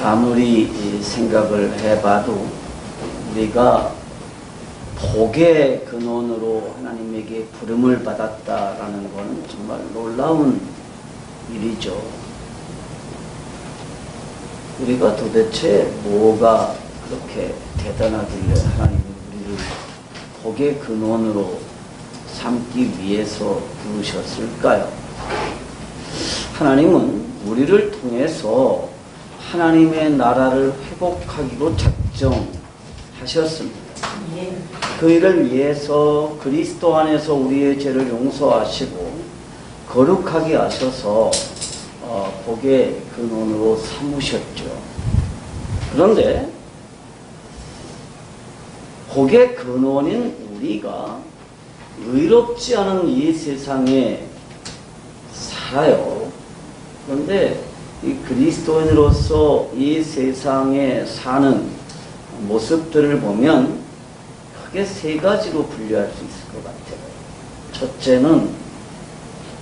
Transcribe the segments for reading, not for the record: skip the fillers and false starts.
아무리 생각을 해봐도 우리가 복의 근원으로 하나님에게 부름을 받았다라는 것은 정말 놀라운 일이죠. 우리가 도대체 뭐가 그렇게 대단하길래 하나님이 우리를 복의 근원으로 삼기 위해서 부르셨을까요? 하나님은 우리를 통해서 하나님의 나라를 회복하기로 작정하셨습니다. 그 일을 위해서 그리스도 안에서 우리의 죄를 용서하시고 거룩하게 하셔서 복의 근원으로 삼으셨죠. 그런데 복의 근원인 우리가 의롭지 않은 이 세상에 살아요. 그런데 이 그리스도인으로서 이 세상에 사는 모습들을 보면 크게 세 가지로 분류할 수 있을 것 같아요. 첫째는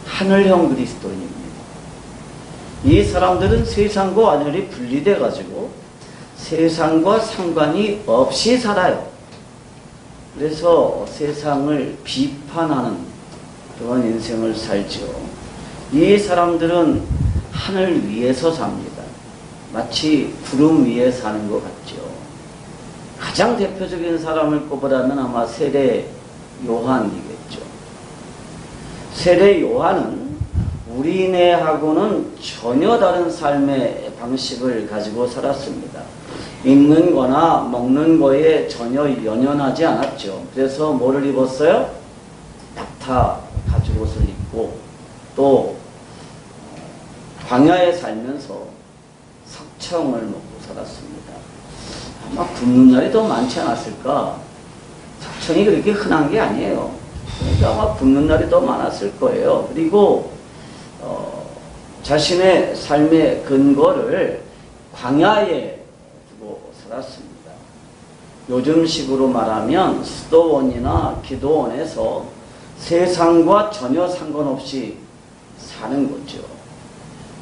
하늘형 그리스도인입니다. 이 사람들은 세상과 완전히 분리돼 가지고 세상과 상관이 없이 살아요. 그래서 세상을 비판하는 그런 인생을 살죠. 이 사람들은 하늘 위에서 삽니다. 마치 구름 위에 사는 것 같죠. 가장 대표적인 사람을 꼽으라면 아마 세례 요한이겠죠. 세례 요한은 우리네하고는 전혀 다른 삶의 방식을 가지고 살았습니다. 입는 거나 먹는 거에 전혀 연연하지 않았죠. 그래서 뭐를 입었어요? 낙타 가죽옷을 입고 또 광야에 살면서 석청을 먹고 살았습니다. 아마 굶는 날이 더 많지 않았을까? 석청이 그렇게 흔한 게 아니에요. 그러니까 아마 굶는 날이 더 많았을 거예요. 그리고 자신의 삶의 근거를 광야에 두고 살았습니다. 요즘식으로 말하면 수도원이나 기도원에서 세상과 전혀 상관없이 사는 거죠.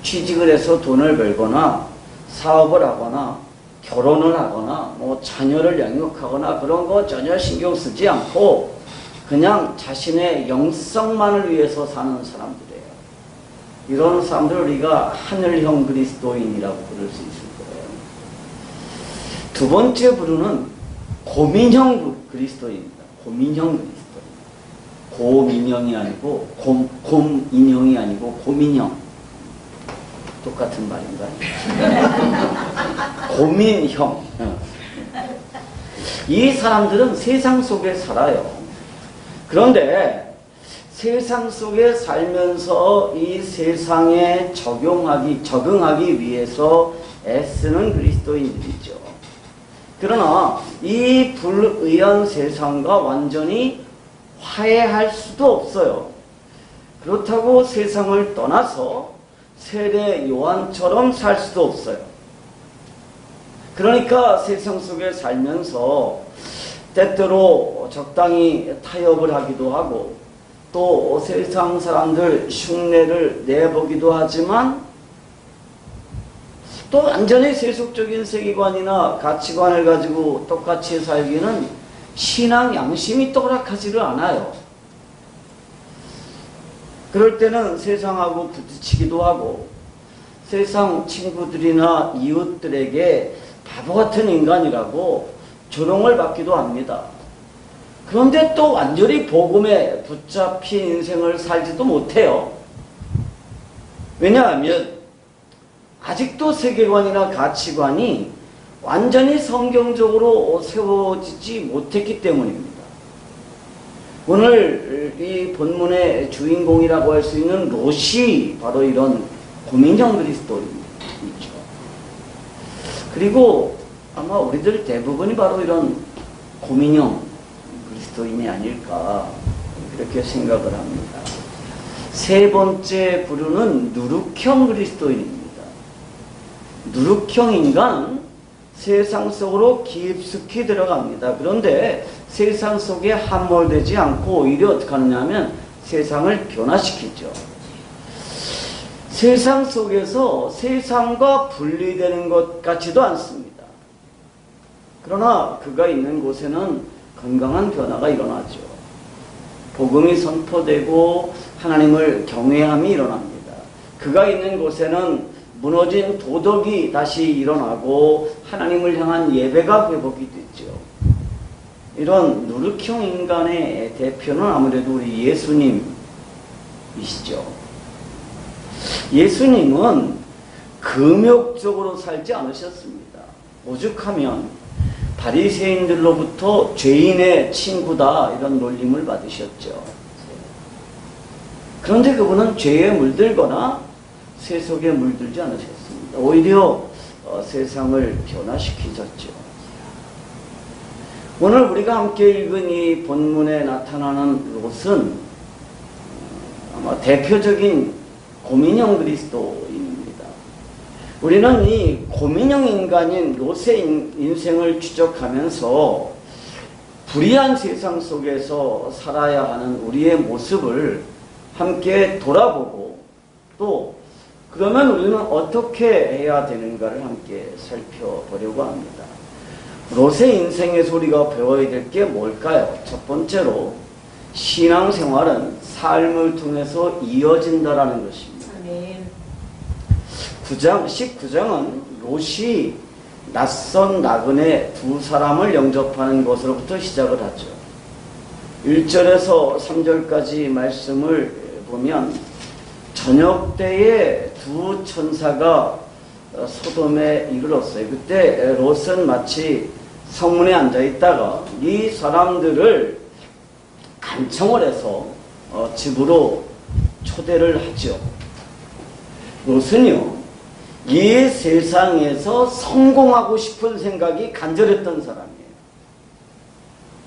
취직을 해서 돈을 벌거나 사업을 하거나 결혼을 하거나 뭐 자녀를 양육하거나 그런 거 전혀 신경 쓰지 않고 그냥 자신의 영성만을 위해서 사는 사람들이에요. 이런 사람들을 우리가 하늘형 그리스도인이라고 부를 수 있을 거예요. 두 번째 부류는 고민형 그리스도인입니다. 고민형 그리스도인. 고민형이 아니고 곰인형이 아니고 고민형. 똑같은 말인가요? 고민형. 이 사람들은 세상 속에 살아요. 그런데 세상 속에 살면서 이 세상에 적응하기 위해서 애쓰는 그리스도인들이죠. 그러나 이 불의한 세상과 완전히 화해할 수도 없어요. 그렇다고 세상을 떠나서 세례 요한처럼 살 수도 없어요. 그러니까 세상 속에 살면서 때때로 적당히 타협을 하기도 하고 또 세상 사람들 흉내를 내보기도 하지만 또 완전히 세속적인 세계관이나 가치관을 가지고 똑같이 살기는 신앙 양심이 또 허락하지를 않아요. 그럴 때는 세상하고 부딪히기도 하고 세상 친구들이나 이웃들에게 바보 같은 인간이라고 조롱을 받기도 합니다. 그런데 또 완전히 복음에 붙잡힌 인생을 살지도 못해요. 왜냐하면 아직도 세계관이나 가치관이 완전히 성경적으로 세워지지 못했기 때문입니다. 오늘 이 본문의 주인공이라고 할 수 있는 롯이 바로 이런 고민형 그리스도인이죠. 그리고 아마 우리들 대부분이 바로 이런 고민형 그리스도인이 아닐까 그렇게 생각을 합니다. 세 번째 부류는 누룩형 그리스도인입니다. 누룩형 인간은 세상 속으로 깊숙이 들어갑니다. 그런데 세상 속에 함몰되지 않고 오히려 어떻게 하느냐 하면 세상을 변화시키죠. 세상 속에서 세상과 분리되는 것 같지도 않습니다. 그러나 그가 있는 곳에는 건강한 변화가 일어나죠. 복음이 선포되고 하나님을 경외함이 일어납니다. 그가 있는 곳에는 무너진 도덕이 다시 일어나고 하나님을 향한 예배가 회복이 됐죠. 이런 누르형 인간의 대표는 아무래도 우리 예수님이시죠. 예수님은 금욕적으로 살지 않으셨습니다. 오죽하면 바리새인들로부터 죄인의 친구다 이런 놀림을 받으셨죠. 그런데 그분은 죄에 물들거나 세속에 물들지 않으셨습니다. 오히려 세상을 변화시키셨죠. 오늘 우리가 함께 읽은 이 본문에 나타나는 롯은 아마 대표적인 고민형 그리스도인입니다. 우리는 이 고민형 인간인 롯의 인생을 추적하면서 불의한 세상 속에서 살아야 하는 우리의 모습을 함께 돌아보고 또 그러면 우리는 어떻게 해야 되는가를 함께 살펴보려고 합니다. 롯의 인생에서 우리가 배워야 될 게 뭘까요? 첫 번째로 신앙생활은 삶을 통해서 이어진다라는 것입니다. 아멘. 19장은 롯이 낯선 나그네 두 사람을 영접하는 것으로부터 시작을 하죠. 1절에서 3절까지 말씀을 보면 저녁 때에 두 천사가 소돔에 이르렀어요. 그때 롯은 마치 성문에 앉아 있다가 이 사람들을 간청을 해서 집으로 초대를 하죠. 롯은요, 이 세상에서 성공하고 싶은 생각이 간절했던 사람이에요.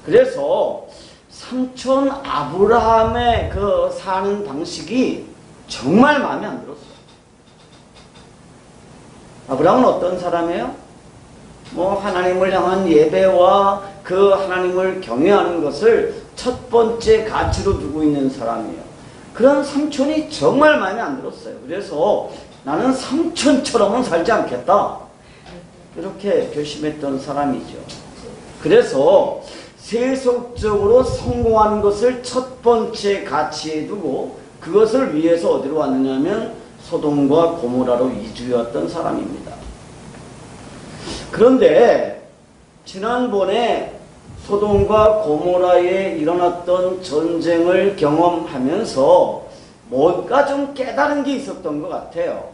그래서 삼촌 아브라함의 그 사는 방식이 정말 마음에 안 들었어요. 아브라함은 어떤 사람이에요? 하나님을 향한 예배와 그 하나님을 경외하는 것을 첫 번째 가치로 두고 있는 사람이에요. 그런 삼촌이 정말 마음에 안 들었어요. 그래서 나는 삼촌처럼은 살지 않겠다. 이렇게 결심했던 사람이죠. 그래서 세속적으로 성공하는 것을 첫 번째 가치에 두고 그것을 위해서 어디로 왔느냐면 소돔과 고모라로 이주했던 사람입니다. 그런데 지난번에 소돔과 고모라에 일어났던 전쟁을 경험하면서 뭔가 좀 깨달은 게 있었던 것 같아요.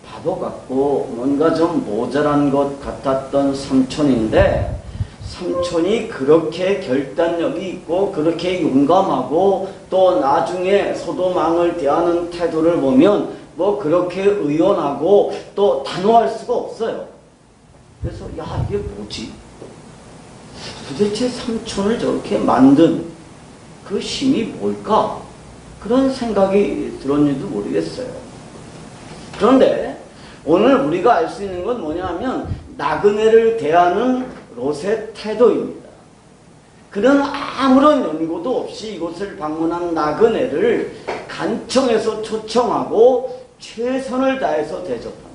바보 같고 뭔가 좀 모자란 것 같았던 삼촌인데 삼촌이 그렇게 결단력이 있고 그렇게 용감하고 또 나중에 소돔 왕을 대하는 태도를 보면 그렇게 의연하고 또 단호할 수가 없어요. 그래서 이게 뭐지? 도대체 삼촌을 저렇게 만든 그 힘이 뭘까? 그런 생각이 들었는지도 모르겠어요. 그런데 오늘 우리가 알 수 있는 건 뭐냐면 나그네를 대하는 롯의 태도입니다. 그는 아무런 연고도 없이 이곳을 방문한 나그네를 간청해서 초청하고 최선을 다해서 대접합니다.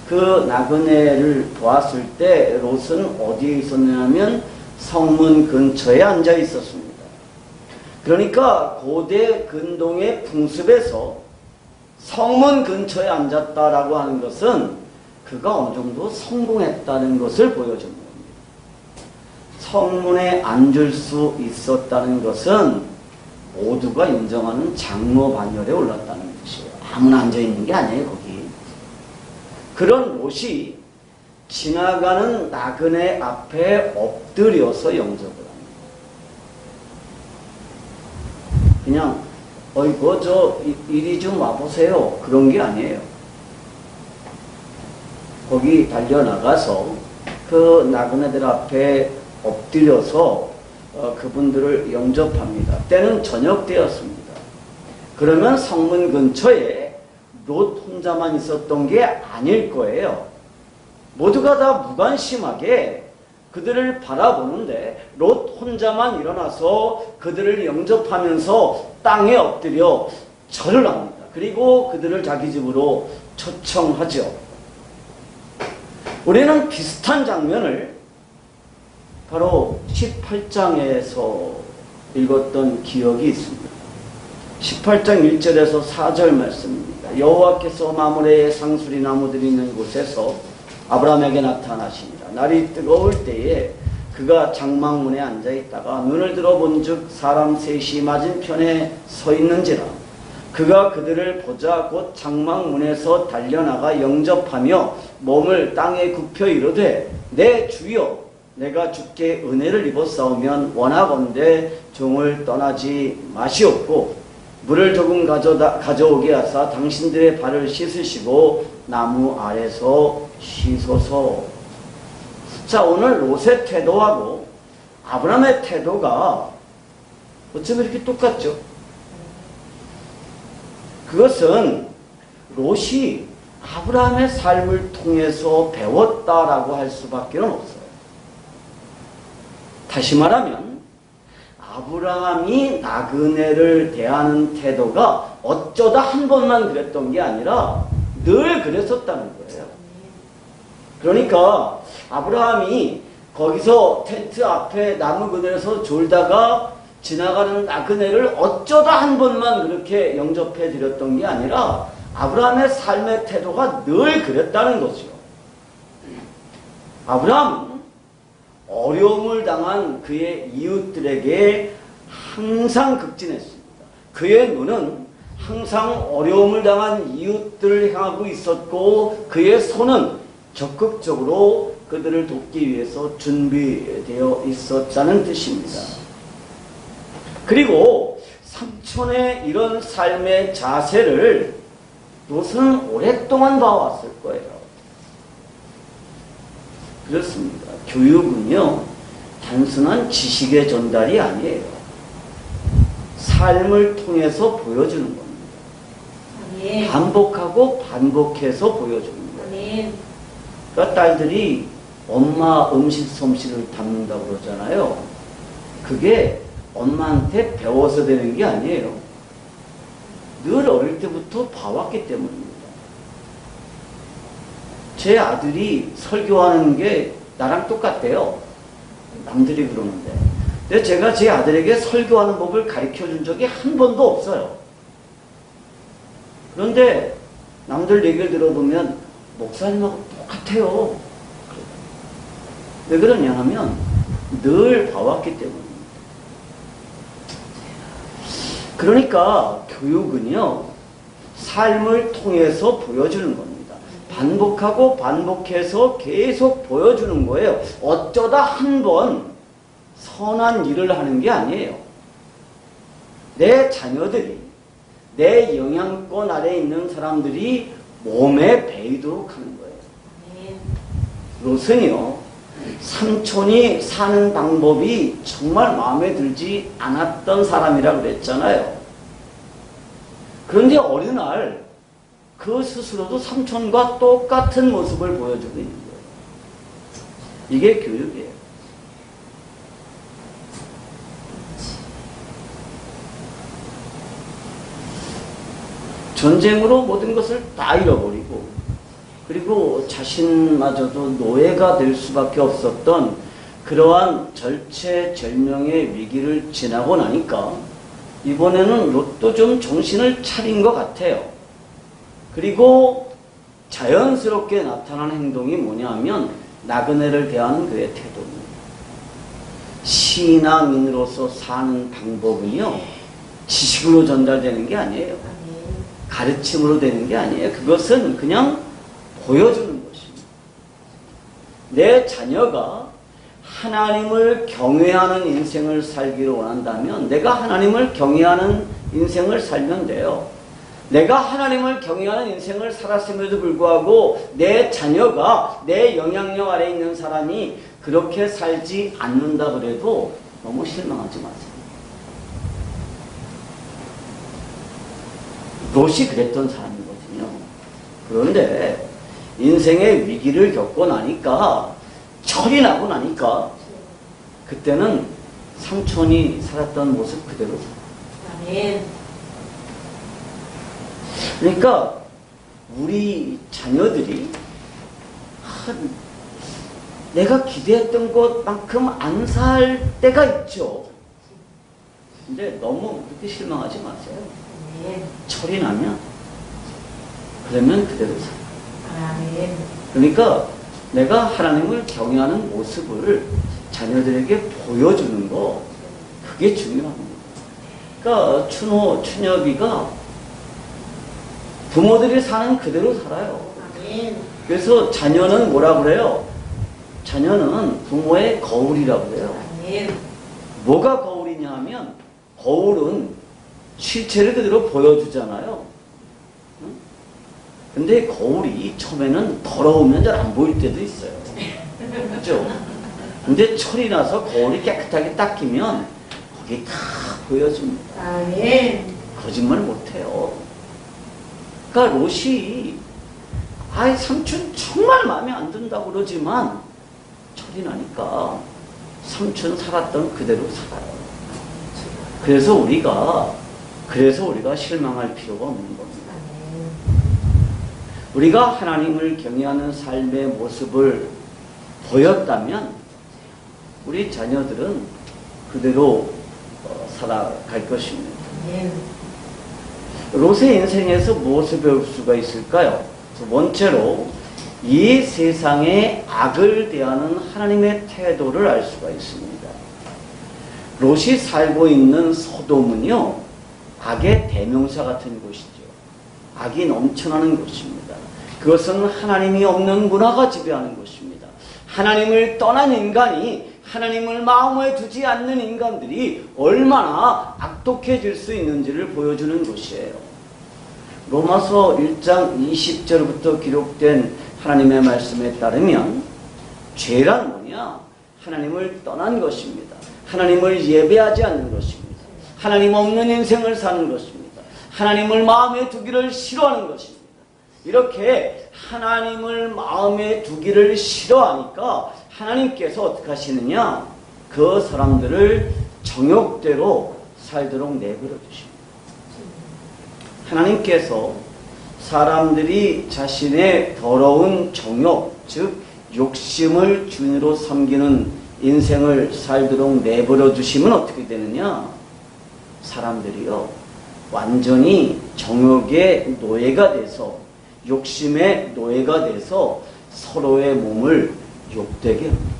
그 나그네를 보았을 때 롯은 어디에 있었냐면 성문 근처에 앉아 있었습니다. 그러니까 고대 근동의 풍습에서 성문 근처에 앉았다라고 하는 것은 그가 어느 정도 성공했다는 것을 보여주는 겁니다. 성문에 앉을 수 있었다는 것은 모두가 인정하는 장로 반열에 올랐다는 뜻이에요. 아무나 앉아있는 게 아니에요, 거기. 그런 롯이 지나가는 나그네 앞에 엎드려서 영접을 합니다. 그냥 이리 좀 와보세요. 그런 게 아니에요. 거기 달려나가서 그 나그네들 앞에 엎드려서 그분들을 영접합니다. 때는 저녁 때였습니다. 그러면 성문 근처에 롯 혼자만 있었던 게 아닐 거예요. 모두가 다 무관심하게 그들을 바라보는데 롯 혼자만 일어나서 그들을 영접하면서 땅에 엎드려 절을 합니다. 그리고 그들을 자기 집으로 초청하죠. 우리는 비슷한 장면을 바로 18장에서 읽었던 기억이 있습니다. 18장 1절에서 4절 말씀입니다. 여호와께서 마므레의 상수리 나무들이 있는 곳에서 아브라함에게 나타나시니라. 날이 뜨거울 때에 그가 장막문에 앉아있다가 눈을 들어본즉 사람 셋이 맞은편에 서 있는지라. 그가 그들을 보자 곧 장막문에서 달려나가 영접하며 몸을 땅에 굽혀 이르되 내 주여 내가 주께 은혜를 입었사오면 원하건대 종을 떠나지 마시옵고 물을 조금 가져오게 하사 당신들의 발을 씻으시고 나무 아래서 쉬소서. 자, 오늘 롯의 태도하고 아브라함의 태도가 어쩜 이렇게 똑같죠? 그것은 롯이 아브라함의 삶을 통해서 배웠다라고 할 수밖에 없어요. 다시 말하면 아브라함이 나그네를 대하는 태도가 어쩌다 한 번만 그랬던 게 아니라 늘 그랬었다는 거예요. 그러니까 아브라함이 거기서 텐트 앞에 나무 그늘에서 졸다가 지나가는 나그네를 어쩌다 한 번만 그렇게 영접해 드렸던 게 아니라 아브라함의 삶의 태도가 늘 그랬다는 거죠. 아브라함은 어려움을 당한 그의 이웃들에게 항상 극진했습니다. 그의 눈은 항상 어려움을 당한 이웃들을 향하고 있었고 그의 손은 적극적으로 그들을 돕기 위해서 준비되어 있었다는 뜻입니다. 그리고 삼촌의 이런 삶의 자세를 롯은 오랫동안 봐왔을 거예요. 그렇습니다. 교육은요, 단순한 지식의 전달이 아니에요. 삶을 통해서 보여주는 겁니다. 아멘. 반복하고 반복해서 보여주는 거예요. 아멘. 그러니까 딸들이 엄마 음식 솜씨를 담는다고 그러잖아요. 그게 엄마한테 배워서 되는 게 아니에요. 늘 어릴 때부터 봐왔기 때문입니다. 제 아들이 설교하는 게 나랑 똑같대요. 남들이 그러는데. 근데 제가 제 아들에게 설교하는 법을 가르쳐 준 적이 한 번도 없어요. 그런데 남들 얘기를 들어보면 목사님하고 똑같아요. 왜 그러냐 하면 늘 봐왔기 때문입니다. 그러니까 교육은요, 삶을 통해서 보여주는 겁니다. 반복하고 반복해서 계속 보여주는 거예요. 어쩌다 한 번 선한 일을 하는 게 아니에요. 내 자녀들이, 내 영향권 아래에 있는 사람들이 몸에 배이도록 하는 거예요. 롯은요, 삼촌이 사는 방법이 정말 마음에 들지 않았던 사람이라고 그랬잖아요. 그런데 어느 날 그 스스로도 삼촌과 똑같은 모습을 보여주고 있는 거예요. 이게 교육이에요. 전쟁으로 모든 것을 다 잃어버리고 그리고 자신마저도 노예가 될 수밖에 없었던 그러한 절체절명의 위기를 지나고 나니까 이번에는 롯도 좀 정신을 차린 것 같아요. 그리고 자연스럽게 나타난 행동이 뭐냐 하면 나그네를 대하는 그의 태도입니다. 신앙인으로서 사는 방법은요, 지식으로 전달되는 게 아니에요. 가르침으로 되는 게 아니에요. 그것은 그냥 보여주는 것입니다. 내 자녀가 하나님을 경외하는 인생을 살기를 원한다면 내가 하나님을 경외하는 인생을 살면 돼요. 내가 하나님을 경외하는 인생을 살았음에도 불구하고 내 자녀가 내 영향력 아래에 있는 사람이 그렇게 살지 않는다 그래도 너무 실망하지 마세요. 롯이 그랬던 사람이거든요. 그런데 인생의 위기를 겪고 나니까 철이 나고 나니까 그때는 삼촌이 살았던 모습 그대로 살아요. 아멘. 그러니까 우리 자녀들이 내가 기대했던 것만큼 안 살 때가 있죠. 근데 너무 그렇게 실망하지 마세요. 아멘. 철이 나면 그러면 그대로 살아요. 아멘. 그러니까 내가 하나님을 경외하는 모습을 자녀들에게 보여주는 거, 그게 중요합니다. 그러니까 추노, 추녀비가 부모들이 사는 그대로 살아요. 아멘. 그래서 자녀는 뭐라 그래요? 자녀는 부모의 거울이라고 그래요. 아멘. 뭐가 거울이냐 하면 거울은 실체를 그대로 보여주잖아요. 응? 근데 거울이 처음에는 더러우면 잘 안 보일 때도 있어요. 그죠? 근데 철이 나서 거울이 깨끗하게 닦이면 거기 다 보여줍니다. 아멘. 거짓말 못해요. 그러니까 롯이 아이 삼촌 정말 마음에 안 든다고 그러지만 철이 나니까 삼촌 살았던 그대로 살아요. 그래서 우리가 실망할 필요가 없는 겁니다. 우리가 하나님을 경외하는 삶의 모습을 보였다면 우리 자녀들은 그대로 살아갈 것입니다. 롯의 인생에서 무엇을 배울 수가 있을까요? 두 번째로 이 세상의 악을 대하는 하나님의 태도를 알 수가 있습니다. 롯이 살고 있는 소돔은요, 악의 대명사 같은 곳이죠. 악이 넘쳐나는 곳입니다. 그것은 하나님이 없는 문화가 지배하는 곳입니다. 하나님을 떠난 인간이, 하나님을 마음에 두지 않는 인간들이 얼마나 악독해질 수 있는지를 보여주는 곳이에요. 로마서 1장 20절부터 기록된 하나님의 말씀에 따르면 죄란 뭐냐? 하나님을 떠난 것입니다. 하나님을 예배하지 않는 것입니다. 하나님 없는 인생을 사는 것입니다. 하나님을 마음에 두기를 싫어하는 것입니다. 이렇게 하나님을 마음에 두기를 싫어하니까 하나님께서 어떻게 하시느냐? 그 사람들을 정욕대로 살도록 내버려 두십니다. 하나님께서 사람들이 자신의 더러운 정욕, 즉 욕심을 주인으로 섬기는 인생을 살도록 내버려 두시면 어떻게 되느냐? 사람들이요, 완전히 정욕의 노예가 돼서, 욕심의 노예가 돼서 서로의 몸을 욕되게 합니다.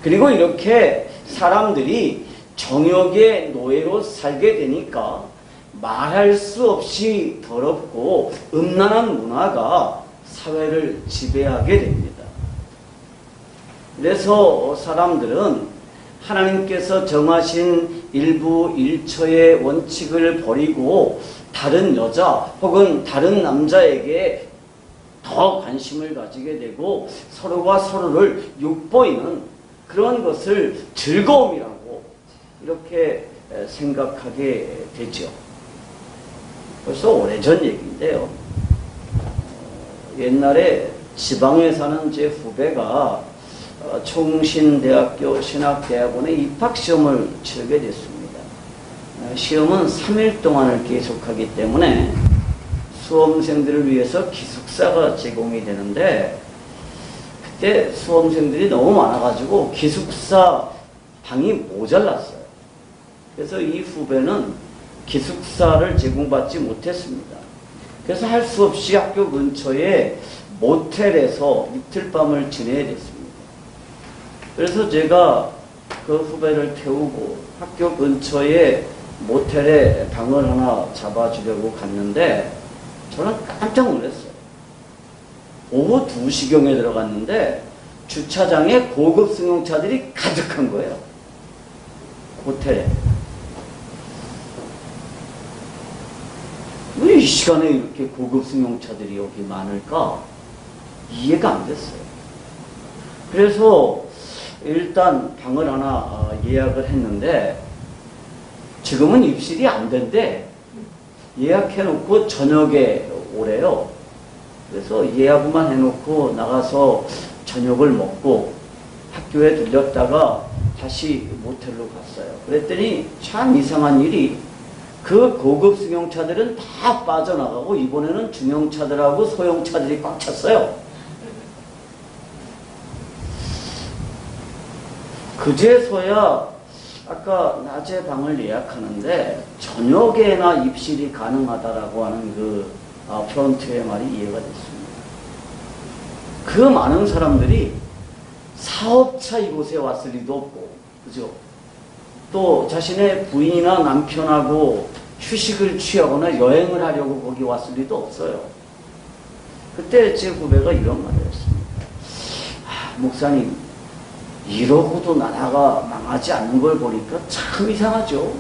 그리고 이렇게 사람들이 정욕의 노예로 살게 되니까 말할 수 없이 더럽고 음란한 문화가 사회를 지배하게 됩니다. 그래서 사람들은 하나님께서 정하신 일부 일처의 원칙을 버리고 다른 여자 혹은 다른 남자에게 더 관심을 가지게 되고 서로가 서로를 욕보이는 그런 것을 즐거움이라고 이렇게 생각하게 되죠. 벌써 오래전 얘기인데요. 옛날에 지방에 사는 제 후배가 총신대학교 신학대학원에 입학시험을 치르게 됐습니다. 시험은 3일 동안을 계속하기 때문에 수험생들을 위해서 기숙사가 제공이 되는데 그때 수험생들이 너무 많아가지고 기숙사 방이 모자랐어요. 그래서 이 후배는 기숙사를 제공받지 못했습니다. 그래서 할 수 없이 학교 근처에 모텔에서 이틀밤을 지내야 됐습니다. 그래서 제가 그 후배를 태우고 학교 근처에 모텔에 방을 하나 잡아주려고 갔는데 저는 깜짝 놀랐어요. 오후 2시경에 들어갔는데 주차장에 고급 승용차들이 가득한 거예요. 호텔에. 왜 이 시간에 이렇게 고급 승용차들이 여기 많을까? 이해가 안 됐어요. 그래서 일단 방을 하나 예약을 했는데 지금은 입실이 안 된대. 예약해놓고 저녁에 오래요. 그래서 예약만 해놓고 나가서 저녁을 먹고 학교에 들렸다가 다시 모텔로 갔어요. 그랬더니 참 이상한 일이 그 고급 승용차들은 다 빠져나가고 이번에는 중형차들하고 소형차들이 꽉 찼어요. 그제서야 아까 낮에 방을 예약하는데 저녁에나 입실이 가능하다라고 하는 그 프론트의 말이 이해가 됐습니다. 그 많은 사람들이 사업차 이곳에 왔을 리도 없고, 그죠? 또 자신의 부인이나 남편하고 휴식을 취하거나 여행을 하려고 거기 왔을 리도 없어요. 그때 제 후배가 이런 말을 했습니다. 목사님, 이러고도 나라가 망하지 않는 걸 보니까 참 이상하죠.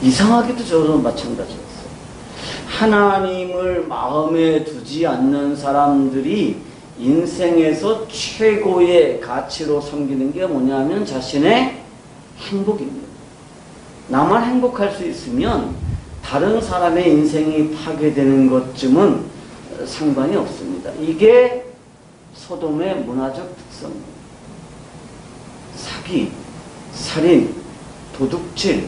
이상하게도 저는 마찬가지였어요. 하나님을 마음에 두지 않는 사람들이 인생에서 최고의 가치로 섬기는 게 뭐냐면 자신의 행복입니다. 나만 행복할 수 있으면 다른 사람의 인생이 파괴되는 것쯤은 상관이 없습니다. 이게 소돔의 문화적 특성입니다. 사기, 살인, 도둑질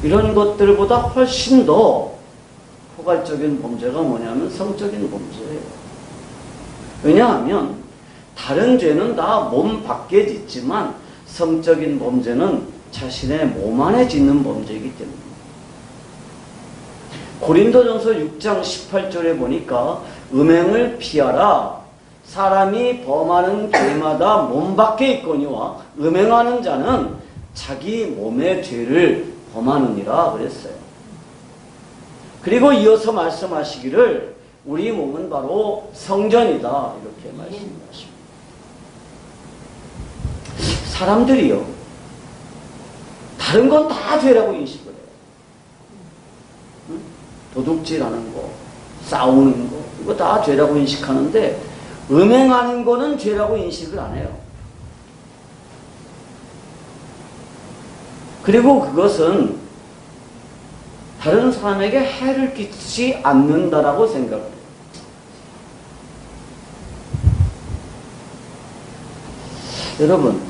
이런 것들보다 훨씬 더 포괄적인 범죄가 뭐냐면 성적인 범죄예요. 왜냐하면 다른 죄는 다 몸 밖에 짓지만 성적인 범죄는 자신의 몸 안에 짓는 범죄이기 때문입니다. 고린도전서 6장 18절에 보니까 음행을 피하라. 사람이 범하는 죄마다 몸 밖에 있거니와 음행하는 자는 자기 몸의 죄를 범하느니라 그랬어요. 그리고 이어서 말씀하시기를 우리 몸은 바로 성전이다 이렇게 말씀하십니다. 사람들이요 다른 건 다 죄라고 인식을 해요. 도둑질하는 거, 싸우는 거 이거 다 죄라고 인식하는데 음행하는 거는 죄라고 인식을 안 해요. 그리고 그것은 다른 사람에게 해를 끼치지 않는다라고 생각해요. 여러분,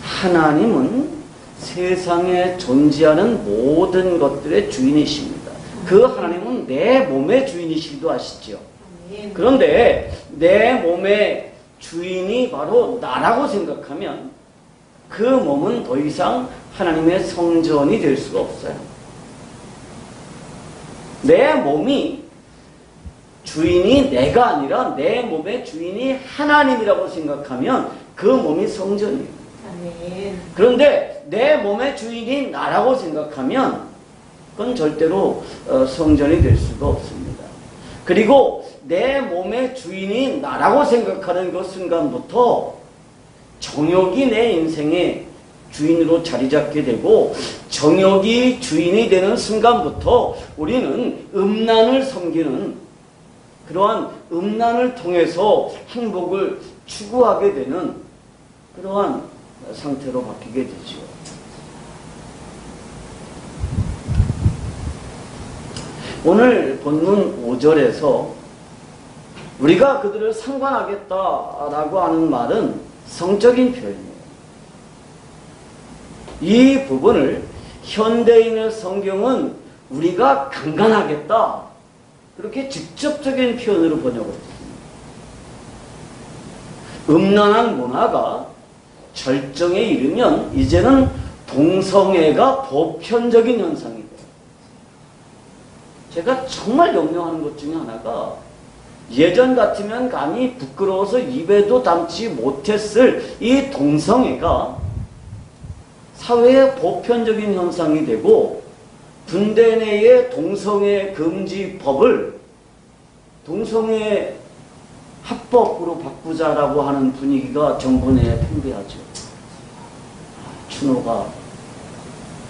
하나님은 세상에 존재하는 모든 것들의 주인이십니다. 그 하나님은 내 몸의 주인이시기도 하시죠. 그런데 내 몸의 주인이 바로 나라고 생각하면 그 몸은 더 이상 하나님의 성전이 될 수가 없어요. 내 몸이 주인이 내가 아니라 내 몸의 주인이 하나님이라고 생각하면 그 몸이 성전이에요. 그런데 내 몸의 주인이 나라고 생각하면 그건 절대로 성전이 될 수가 없습니다. 그리고 내 몸의 주인이 나라고 생각하는 그 순간부터 정욕이 내 인생의 주인으로 자리 잡게 되고 정욕이 주인이 되는 순간부터 우리는 음란을 섬기는 그러한 음란을 통해서 행복을 추구하게 되는 그러한 상태로 바뀌게 되죠. 오늘 본문 5절에서 우리가 그들을 상관하겠다라고 하는 말은 성적인 표현이에요. 이 부분을 현대인의 성경은 우리가 강간하겠다 그렇게 직접적인 표현으로 번역을 했습니다. 음란한 문화가 절정에 이르면 이제는 동성애가 보편적인 현상이 돼요. 제가 정말 염려하는 것 중에 하나가 예전 같으면 감히 부끄러워서 입에도 담지 못했을 이 동성애가 사회의 보편적인 현상이 되고 군대 내의 동성애 금지법을 동성애 합법으로 바꾸자라고 하는 분위기가 정부 내에 팽배하죠. 추노가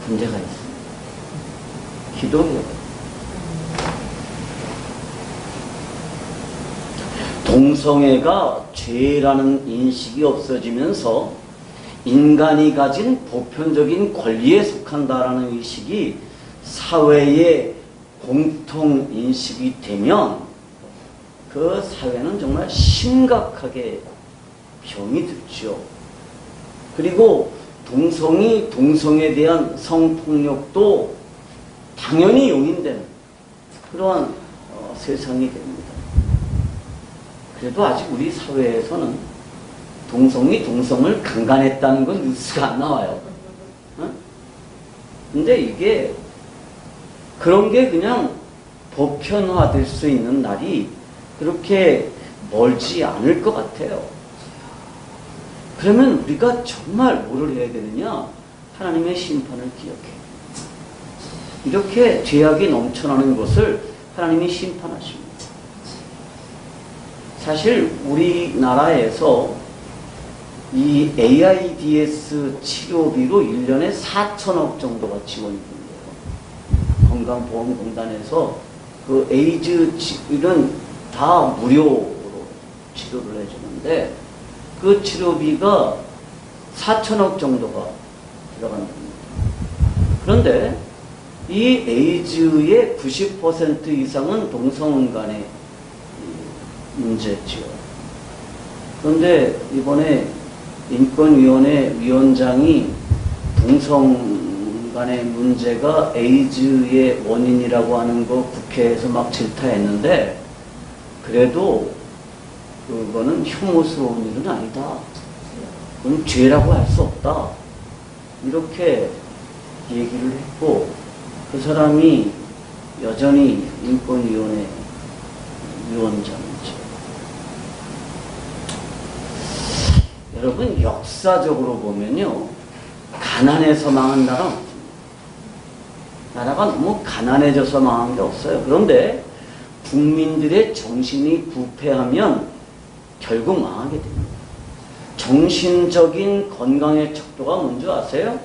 문제가 있습니다. 기도해요. 동성애가 죄라는 인식이 없어지면서 인간이 가진 보편적인 권리에 속한다라는 의식이 사회의 공통인식이 되면 그 사회는 정말 심각하게 병이 들죠. 그리고 동성이 동성에 대한 성폭력도 당연히 용인되는 그러한 세상이 됩니다. 그래도 아직 우리 사회에서는 동성이 동성을 강간했다는 건 뉴스가 안 나와요. 근데 이게 그런 게 그냥 보편화될 수 있는 날이 그렇게 멀지 않을 것 같아요. 그러면 우리가 정말 뭐를 해야 되느냐? 하나님의 심판을 기억해. 이렇게 죄악이 넘쳐나는 것을 하나님이 심판하십니다. 사실 우리나라에서 이 AIDS 치료비로 1년에 4천억 정도가 지원이 됩니다. 건강보험공단에서 그 에이즈 치료는 다 무료로 치료를 해주는데 그 치료비가 4천억 정도가 들어간답니다. 그런데 이 에이즈의 90% 이상은 동성 간의 문제죠. 그런데 이번에 인권위원회 위원장이 동성 간의 문제가 에이즈의 원인이라고 하는 거 국회에서 막 질타했는데 그래도 그거는 혐오스러운 일은 아니다. 그건 죄라고 할 수 없다. 이렇게 얘기를 했고 그 사람이 여전히 인권위원회 위원장이죠. 여러분 역사적으로 보면요. 가난해서 망한 나라 없습니다. 나라가 너무 가난해져서 망한 게 없어요. 그런데 국민들의 정신이 부패하면 결국 망하게 됩니다. 정신적인 건강의 척도가 뭔지 아세요?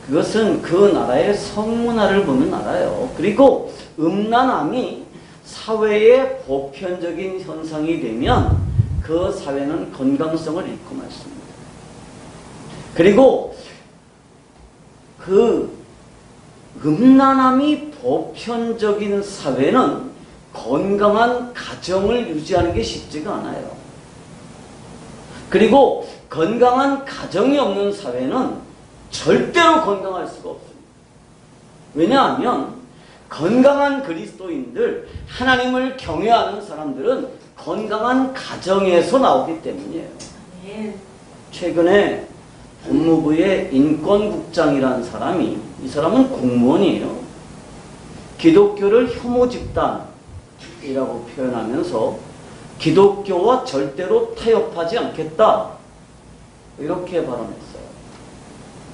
그것은 그 나라의 성문화를 보면 알아요. 그리고 음란함이 사회의 보편적인 현상이 되면 그 사회는 건강성을 잃고 말습니다. 그리고 그 음란함이 보편적인 사회는 건강한 가정을 유지하는 게 쉽지가 않아요. 그리고 건강한 가정이 없는 사회는 절대로 건강할 수가 없습니다. 왜냐하면 건강한 그리스도인들, 하나님을 경외하는 사람들은 건강한 가정에서 나오기 때문이에요. 최근에 법무부의 인권국장이라는 사람이, 이 사람은 공무원이에요. 기독교를 혐오 집단이라고 표현하면서 기독교와 절대로 타협하지 않겠다. 이렇게 발언했어요.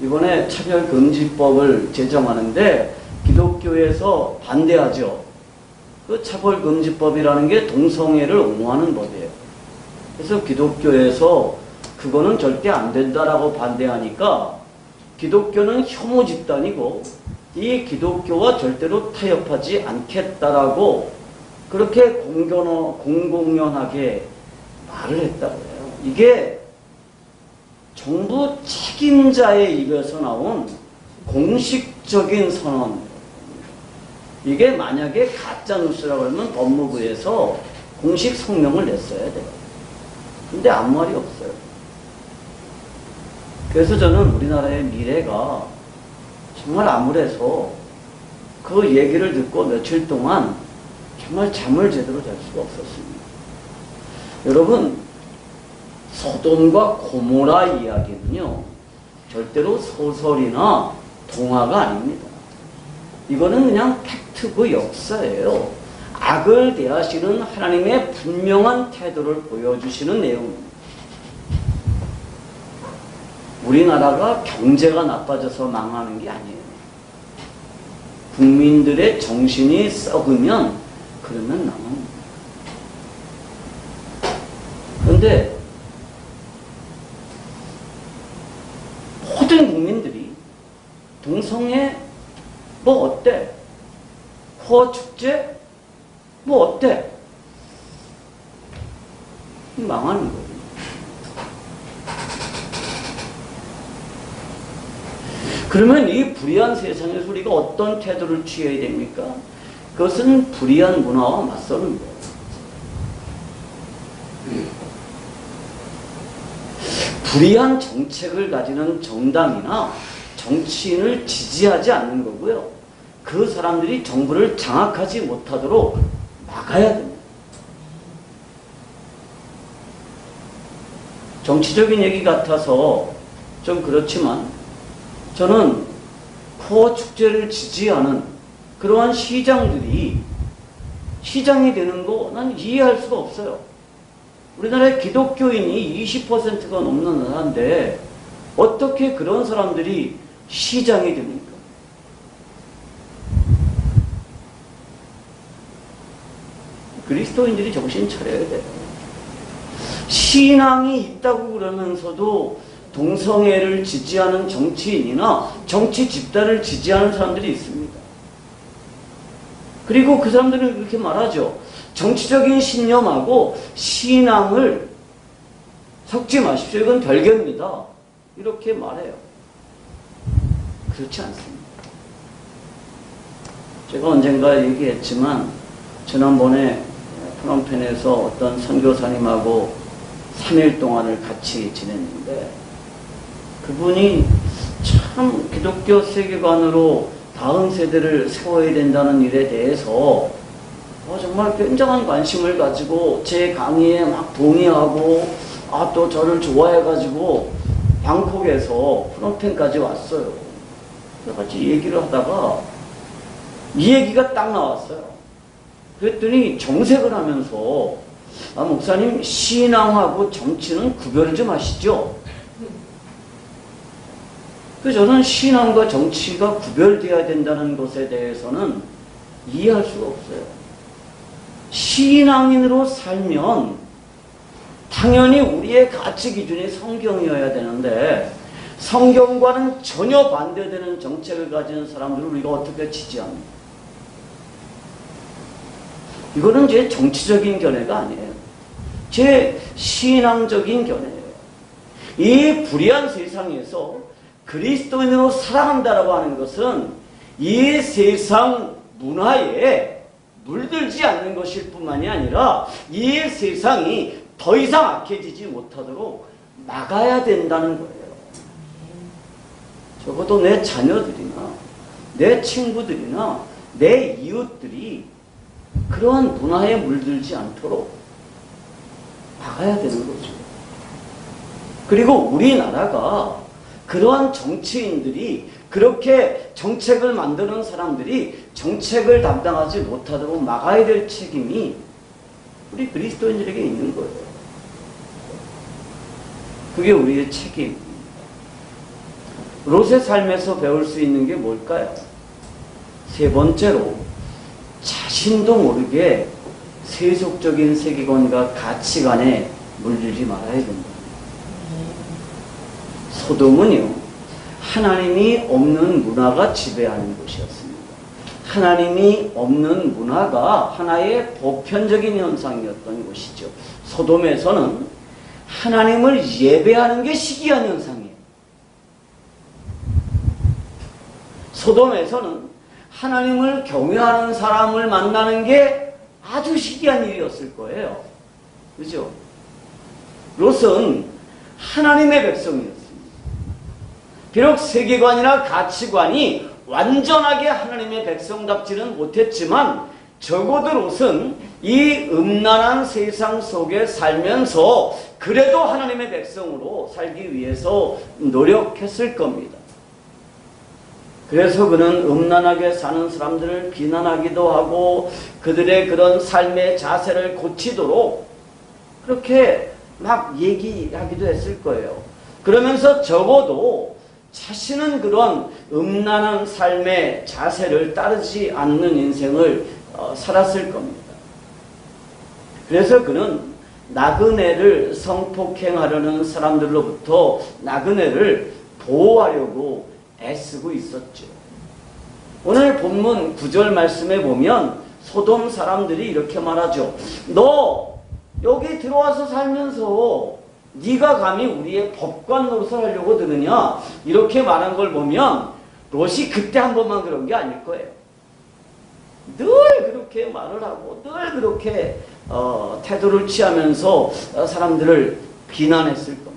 이번에 차별금지법을 제정하는데 기독교에서 반대하죠. 그 차별금지법이라는 게 동성애를 옹호하는 법이에요. 그래서 기독교에서 그거는 절대 안 된다라고 반대하니까 기독교는 혐오 집단이고 이 기독교와 절대로 타협하지 않겠다라고 그렇게 공공연하게 말을 했다고 해요. 이게 정부 책임자의 입에서 나온 공식적인 선언. 이게 만약에 가짜뉴스라고 하면 법무부에서 공식 성명을 냈어야 돼요. 근데 아무 말이 없어요. 그래서 저는 우리나라의 미래가 정말 암울해서 그 얘기를 듣고 며칠 동안 정말 잠을 제대로 잘 수가 없었습니다. 여러분, 소돔과 고모라 이야기는요, 절대로 소설이나 동화가 아닙니다. 이거는 그냥 팩트고 역사예요. 악을 대하시는 하나님의 분명한 태도를 보여주시는 내용입니다. 우리나라가 경제가 나빠져서 망하는 게 아니에요. 국민들의 정신이 썩으면 그러면 망합니다. 그런데 모든 국민들이 동성애 뭐 어때? 코어 축제 뭐 어때? 망하는 거예요. 그러면 이 불의한 세상에서 우리가 어떤 태도를 취해야 됩니까? 그것은 불의한 문화와 맞서는 거예요. 불이한 정책을 가지는 정당이나 정치인을 지지하지 않는 거고요. 그 사람들이 정부를 장악하지 못하도록 막아야 됩니다. 정치적인 얘기 같아서 좀 그렇지만 저는 코어 축제를 지지하는 그러한 시장들이 시장이 되는 거 난 이해할 수가 없어요. 우리나라의 기독교인이 20%가 넘는 나라인데 어떻게 그런 사람들이 시장이 됩니까? 그리스도인들이 정신 차려야 돼요. 신앙이 있다고 그러면서도 동성애를 지지하는 정치인이나 정치 집단을 지지하는 사람들이 있습니다. 그리고 그 사람들은 그렇게 말하죠. 정치적인 신념하고 신앙을 섞지 마십시오. 이건 별개입니다. 이렇게 말해요. 그렇지 않습니다. 제가 언젠가 얘기했지만 지난번에 프놈펜에서 어떤 선교사님하고 3일 동안을 같이 지냈는데 그분이 참 기독교 세계관으로 다음 세대를 세워야 된다는 일에 대해서 정말 굉장한 관심을 가지고 제 강의에 막 동의하고 또 저를 좋아해가지고 방콕에서 프놈펜까지 왔어요. 같이 얘기를 하다가 이 얘기가 딱 나왔어요. 그랬더니 정색을 하면서 목사님 신앙하고 정치는 구별을 좀 하시죠. 그래서 저는 신앙과 정치가 구별되어야 된다는 것에 대해서는 이해할 수가 없어요. 신앙인으로 살면 당연히 우리의 가치 기준이 성경이어야 되는데 성경과는 전혀 반대되는 정책을 가진 사람들을 우리가 어떻게 지지합니까? 이거는 제 정치적인 견해가 아니에요. 제 신앙적인 견해예요. 이 불의한 세상에서 그리스도인으로 살아간다라고 하는 것은 이 세상 문화에 물들지 않는 것일 뿐만이 아니라 이 세상이 더 이상 악해지지 못하도록 막아야 된다는 거예요. 적어도 내 자녀들이나 내 친구들이나 내 이웃들이 그러한 문화에 물들지 않도록 막아야 되는 거죠. 그리고 우리나라가 그러한 정치인들이 그렇게 정책을 만드는 사람들이 정책을 담당하지 못하도록 막아야 될 책임이 우리 그리스도인들에게 있는 거예요. 그게 우리의 책임입니다. 롯의 삶에서 배울 수 있는 게 뭘까요? 세 번째로 자신도 모르게 세속적인 세계관과 가치관에 물들지 말아야 된다. 소돔은요, 하나님이 없는 문화가 지배하는 곳이었습니다. 하나님이 없는 문화가 하나의 보편적인 현상이었던 곳이죠. 소돔에서는 하나님을 예배하는 게 희귀한 현상이에요. 소돔에서는 하나님을 경외하는 사람을 만나는 게 아주 희귀한 일이었을 거예요. 그죠? 롯은 하나님의 백성이었습니다. 비록 세계관이나 가치관이 완전하게 하나님의 백성답지는 못했지만 적어도 롯은 이 음란한 세상 속에 살면서 그래도 하나님의 백성으로 살기 위해서 노력했을 겁니다. 그래서 그는 음란하게 사는 사람들을 비난하기도 하고 그들의 그런 삶의 자세를 고치도록 그렇게 막 얘기하기도 했을 거예요. 그러면서 적어도 자신은 그런 음란한 삶의 자세를 따르지 않는 인생을 살았을 겁니다. 그래서 그는 나그네를 성폭행하려는 사람들로부터 나그네를 보호하려고 애쓰고 있었죠. 오늘 본문 9절 말씀에 보면 소돔 사람들이 이렇게 말하죠. 너 여기 들어와서 살면서 네가 감히 우리의 법관 노릇을 하려고 드느냐? 이렇게 말한 걸 보면 롯이 그때 한 번만 그런 게 아닐 거예요. 늘 그렇게 말을 하고 늘 그렇게 태도를 취하면서 사람들을 비난했을 겁니다.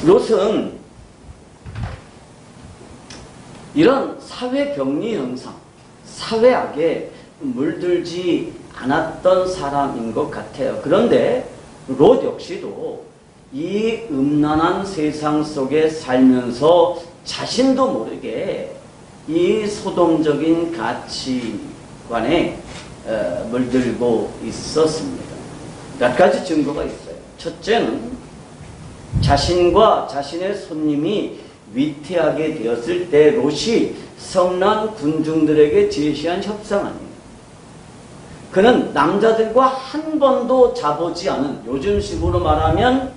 롯은 이런 사회병리 현상, 사회악에 물들지 않았던 사람인 것 같아요. 그런데 롯 역시도 이 음란한 세상 속에 살면서 자신도 모르게 이 소돔적인 가치관에 물들고 있었습니다. 몇 가지 증거가 있어요. 첫째는 자신과 자신의 손님이 위태하게 되었을 때 롯이 성난 군중들에게 제시한 협상 아니에요. 그는 남자들과 한 번도 자보지 않은, 요즘식으로 말하면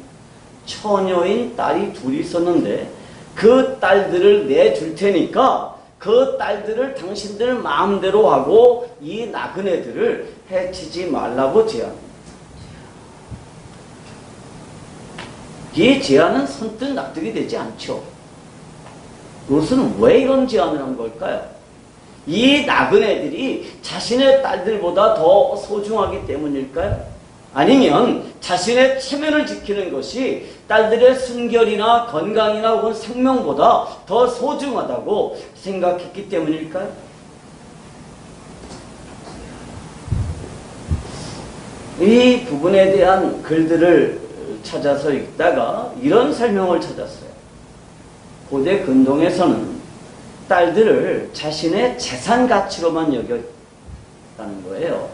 처녀인 딸이 둘이 있었는데 그 딸들을 내줄 테니까 그 딸들을 당신들 마음대로 하고 이 나그네들을 해치지 말라고 제안합니다. 이 제안은 선뜻 납득이 되지 않죠. 롯은 왜 이런 제안을 한 걸까요? 이 나그네들이 자신의 딸들보다 더 소중하기 때문일까요? 아니면 자신의 체면을 지키는 것이 딸들의 순결이나 건강이나 혹은 생명보다 더 소중하다고 생각했기 때문일까요? 이 부분에 대한 글들을 찾아서 읽다가 이런 설명을 찾았어요. 고대 근동에서는 딸들을 자신의 재산 가치로만 여겼다는 거예요.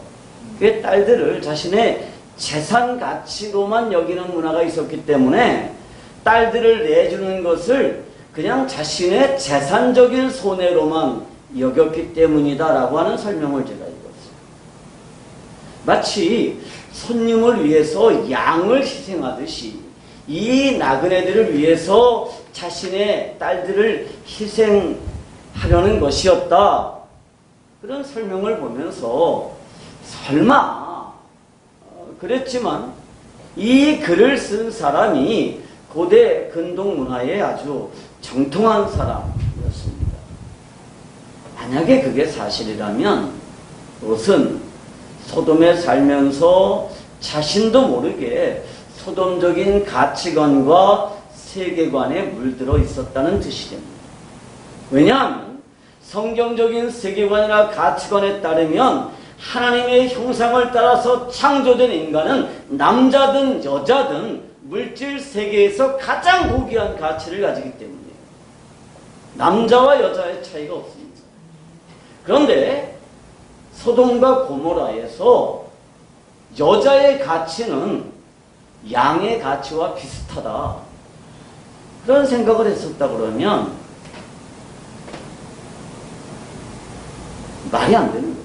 그 딸들을 자신의 재산 가치로만 여기는 문화가 있었기 때문에 딸들을 내주는 것을 그냥 자신의 재산적인 손해로만 여겼기 때문이다라고 하는 설명을 제가 읽었어요. 마치 손님을 위해서 양을 희생하듯이 이 나그네들을 위해서 자신의 딸들을 희생하려는 것이었다. 그런 설명을 보면서 설마 그랬지만 이 글을 쓴 사람이 고대 근동 문화에 아주 정통한 사람이었습니다. 만약에 그게 사실이라면 롯은 소돔에 살면서 자신도 모르게 소돔적인 가치관과 세계관에 물들어 있었다는 뜻이 됩니다. 왜냐하면 성경적인 세계관이나 가치관에 따르면 하나님의 형상을 따라서 창조된 인간은 남자든 여자든 물질 세계에서 가장 고귀한 가치를 가지기 때문이에요. 남자와 여자의 차이가 없습니다. 그런데 소돔과 고모라에서 여자의 가치는 양의 가치와 비슷하다. 그런 생각을 했었다 그러면 말이 안 되는 거죠.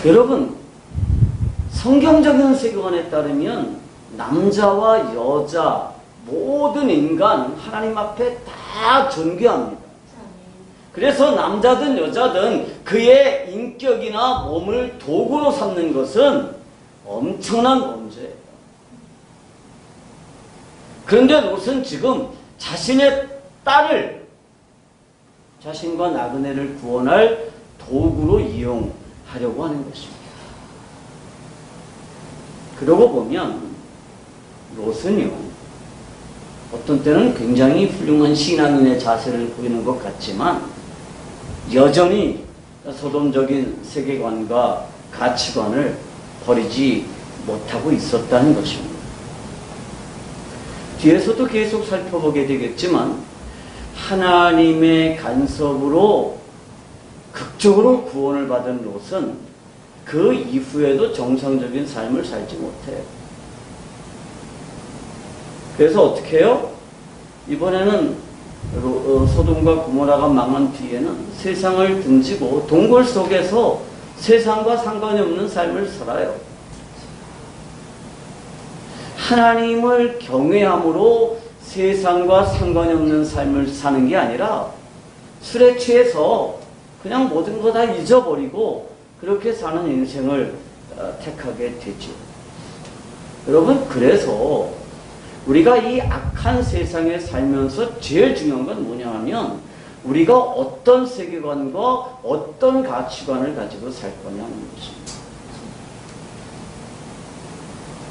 여러분, 성경적인 세계관에 따르면 남자와 여자 모든 인간 하나님 앞에 다 존귀합니다. 그래서 남자든 여자든 그의 인격이나 몸을 도구로 삼는 것은 엄청난 범죄예요. 그런데 롯은 지금 자신의 딸을 자신과 나그네를 구원할 도구로 이용하려고 하는 것입니다. 그러고 보면 롯은요, 어떤 때는 굉장히 훌륭한 신앙인의 자세를 보이는 것 같지만 여전히 소돔적인 세계관과 가치관을 버리지 못하고 있었다는 것입니다. 뒤에서도 계속 살펴보게 되겠지만 하나님의 간섭으로 극적으로 구원을 받은 롯은 그 이후에도 정상적인 삶을 살지 못해요. 그래서 어떻게 해요? 이번에는 소돔과 고모라가 망한 뒤에는 세상을 등지고 동굴 속에서 세상과 상관이 없는 삶을 살아요. 하나님을 경외함으로 세상과 상관이 없는 삶을 사는 게 아니라 술에 취해서 그냥 모든 거 다 잊어버리고 그렇게 사는 인생을 택하게 되죠. 여러분, 그래서 우리가 이 악한 세상에 살면서 제일 중요한 건 뭐냐 하면 우리가 어떤 세계관과 어떤 가치관을 가지고 살 거냐는 것입니다.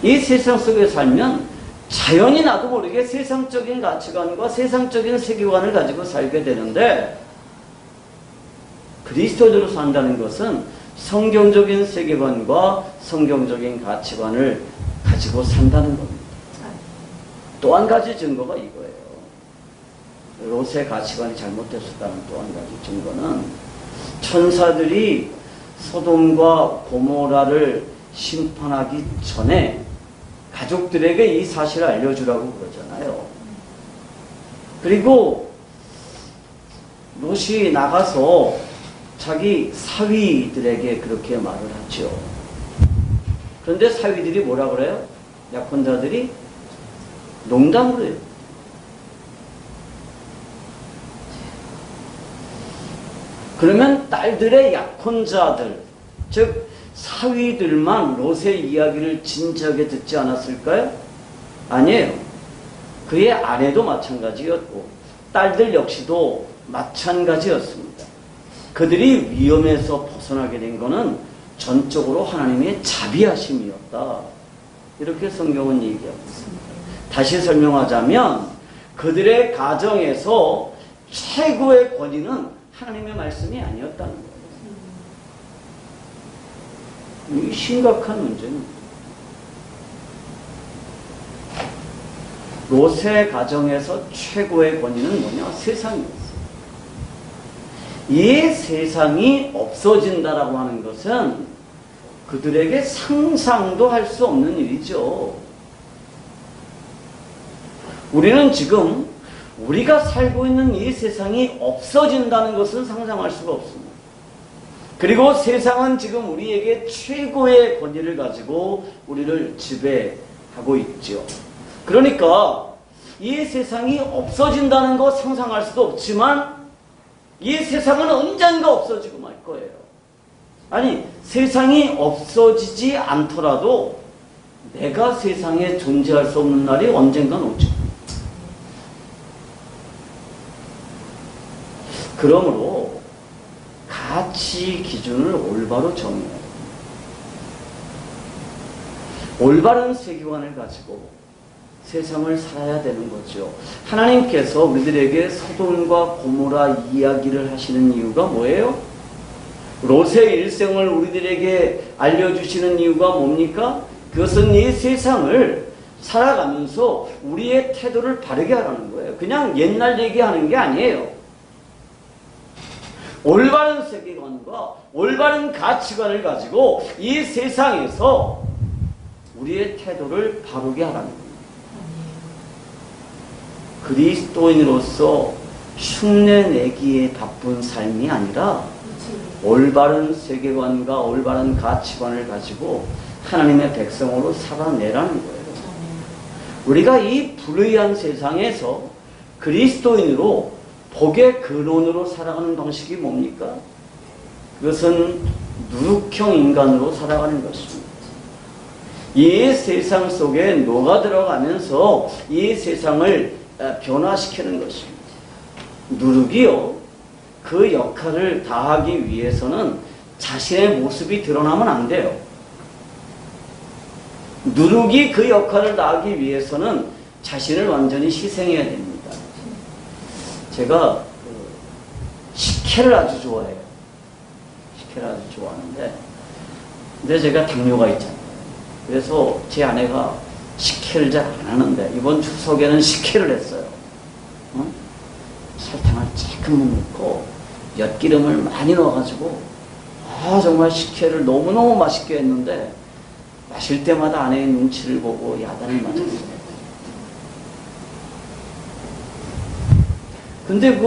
이 세상 속에 살면 자연히 나도 모르게 세상적인 가치관과 세상적인 세계관을 가지고 살게 되는데, 그리스도인으로 산다는 것은 성경적인 세계관과 성경적인 가치관을 가지고 산다는 겁니다. 또 한 가지 증거가 이거예요. 롯의 가치관이 잘못됐었다는 또 한 가지 증거는, 천사들이 소돔과 고모라를 심판하기 전에 가족들에게 이 사실을 알려주라고 그러잖아요. 그리고 롯이 나가서 자기 사위들에게 그렇게 말을 하죠. 그런데 사위들이 뭐라 그래요? 약혼자들이 농담을 해요. 그러면 딸들의 약혼자들, 즉 사위들만 롯의 이야기를 진지하게 듣지 않았을까요? 아니에요. 그의 아내도 마찬가지였고 딸들 역시도 마찬가지였습니다. 그들이 위험에서 벗어나게 된 것은 전적으로 하나님의 자비하심이었다. 이렇게 성경은 얘기하고 있습니다. 다시 설명하자면 그들의 가정에서 최고의 권위는 하나님의 말씀이 아니었다는 거예요. 이 심각한 문제는 롯의 가정에서 최고의 권위는 뭐냐? 세상이었어요. 이 세상이 없어진다라고 하는 것은 그들에게 상상도 할 수 없는 일이죠. 우리는 지금 우리가 살고 있는 이 세상이 없어진다는 것은 상상할 수가 없습니다. 그리고 세상은 지금 우리에게 최고의 권위를 가지고 우리를 지배하고 있죠. 그러니까 이 세상이 없어진다는 것 상상할 수도 없지만 이 세상은 언젠가 없어지고 말 거예요. 아니, 세상이 없어지지 않더라도 내가 세상에 존재할 수 없는 날이 언젠간 오죠. 그러므로 가치 기준을 올바로 정해야 됩니다. 올바른 세계관을 가지고 세상을 살아야 되는 거죠. 하나님께서 우리들에게 소돔과 고모라 이야기를 하시는 이유가 뭐예요? 롯의 일생을 우리들에게 알려주시는 이유가 뭡니까? 그것은 이 세상을 살아가면서 우리의 태도를 바르게 하라는 거예요. 그냥 옛날 얘기하는 게 아니에요. 올바른 세계관과 올바른 가치관을 가지고 이 세상에서 우리의 태도를 바르게 하라는 겁니다. 그리스도인으로서 흉내내기에 바쁜 삶이 아니라 올바른 세계관과 올바른 가치관을 가지고 하나님의 백성으로 살아내라는 거예요. 우리가 이 불의한 세상에서 그리스도인으로 복의 근원으로 살아가는 방식이 뭡니까? 그것은 누룩형 인간으로 살아가는 것입니다. 이 세상 속에 녹아 들어가면서 이 세상을 변화시키는 것입니다. 누룩이요, 그 역할을 다하기 위해서는 자신의 모습이 드러나면 안 돼요. 누룩이 그 역할을 다하기 위해서는 자신을 완전히 희생해야 됩니다. 제가 식혜를 아주 좋아해요. 식혜를 아주 좋아하는데, 근데 제가 당뇨가 있잖아요. 그래서 제 아내가 식혜를 잘 안 하는데 이번 추석에는 식혜를 했어요. 설탕을 조금만 넣고 엿기름을 많이 넣어가지고 정말 식혜를 너무너무 맛있게 했는데 마실 때마다 아내의 눈치를 보고 야단을 맞았어요. 근데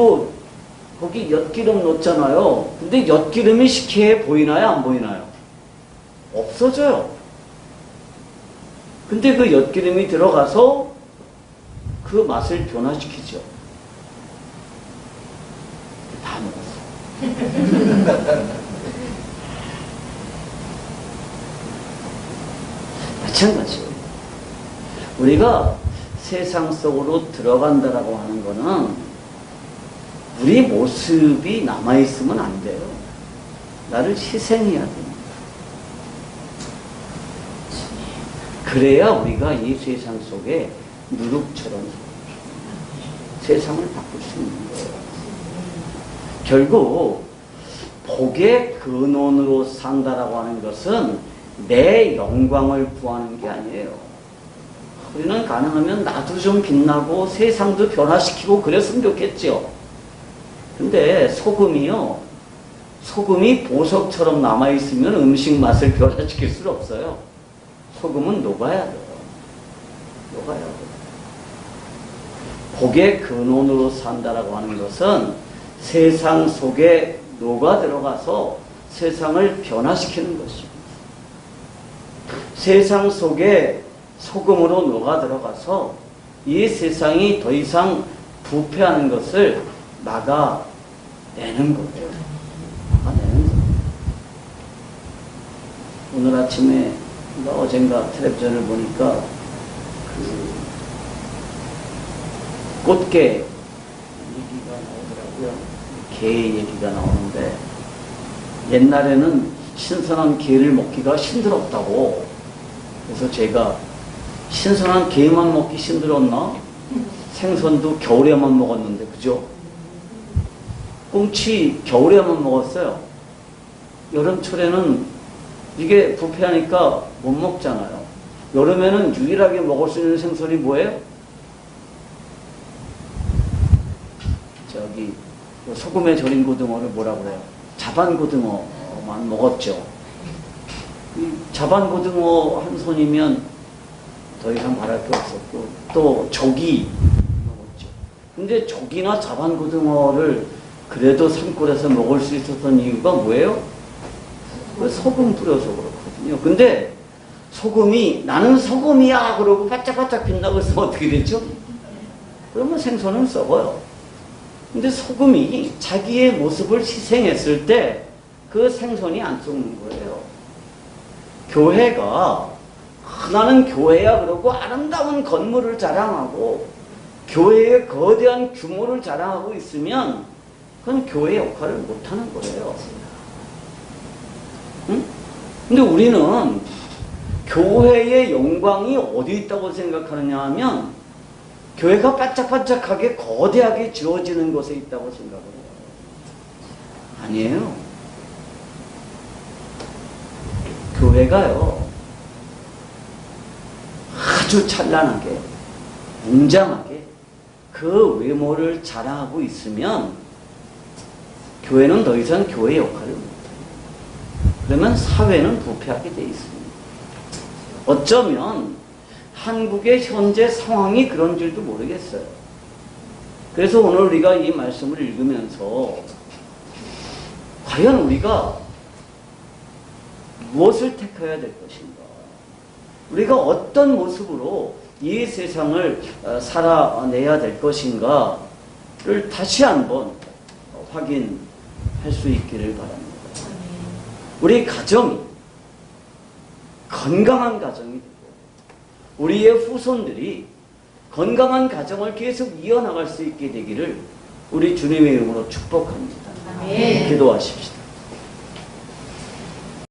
거기 엿기름 넣었잖아요. 근데 엿기름이 식혜에 보이나요? 안 보이나요? 없어져요. 근데 그 엿기름이 들어가서 그 맛을 변화시키죠. 다 먹었어요. 마찬가지예요. 우리가 세상 속으로 들어간다라고 하는 거는 우리 모습이 남아있으면 안 돼요. 나를 희생해야 됩니다. 그래야 우리가 이 세상 속에 누룩처럼 세상을 바꿀 수 있는 거예요. 결국 복의 근원으로 산다라고 하는 것은 내 영광을 구하는 게 아니에요. 우리는 가능하면 나도 좀 빛나고 세상도 변화시키고 그랬으면 좋겠죠. 근데 소금이 보석처럼 남아있으면 음식 맛을 변화시킬 수 없어요. 소금은 녹아야 돼요. 녹아야 돼요. 복의 근원으로 산다라고 하는 것은 세상 속에 녹아 들어가서 세상을 변화시키는 것입니다. 세상 속에 소금으로 녹아 들어가서 이 세상이 더 이상 부패하는 것을 막아내는 거예요. 막아내는 거예요. 오늘 아침에 어젠가 텔레비전을 보니까 꽃게 얘기가 나오더라고요. 게 얘기가 나오는데 옛날에는 신선한 게를 먹기가 힘들었다고. 그래서 제가 신선한 게만 먹기 힘들었나? 생선도 겨울에만 먹었는데, 그죠? 꽁치 겨울에만 먹었어요. 여름철에는 이게 부패하니까 못 먹잖아요. 여름에는 유일하게 먹을 수 있는 생선이 뭐예요? 저기 소금에 절인 고등어를 뭐라 그래요? 자반고등어만 먹었죠. 이 자반고등어 한 손이면 더 이상 말할 게 없었고, 또 조기 먹었죠. 근데 조기나 자반고등어를 그래도 산골에서 먹을 수 있었던 이유가 뭐예요? 소금 뿌려서 그렇거든요. 근데 소금이 나는 소금이야 그러고 바짝바짝 빛나고 있으면 어떻게 되죠? 그러면 생선은 썩어요. 근데 소금이 자기의 모습을 희생했을 때 그 생선이 안 썩는 거예요. 교회가 나는 교회야 그러고 아름다운 건물을 자랑하고 교회의 거대한 규모를 자랑하고 있으면 그건 교회 역할을 못하는 거예요. 응? 근데 우리는 교회의 영광이 어디 있다고 생각하느냐 하면 교회가 반짝반짝하게 거대하게 지어지는 곳에 있다고 생각을 해요. 아니에요. 교회가요, 아주 찬란하게, 웅장하게 그 외모를 자랑하고 있으면 교회는 더 이상 교회 역할을 못해요. 그러면 사회는 부패하게 돼 있습니다. 어쩌면 한국의 현재 상황이 그런 줄도 모르겠어요. 그래서 오늘 우리가 이 말씀을 읽으면서 과연 우리가 무엇을 택해야 될 것인가? 우리가 어떤 모습으로 이 세상을 살아내야 될 것인가를 다시 한번 확인할 수 있기를 바랍니다. 우리 가정이 건강한 가정이 되고 우리의 후손들이 건강한 가정을 계속 이어나갈 수 있게 되기를 우리 주님의 이름으로 축복합니다. 아멘. 기도하십시다.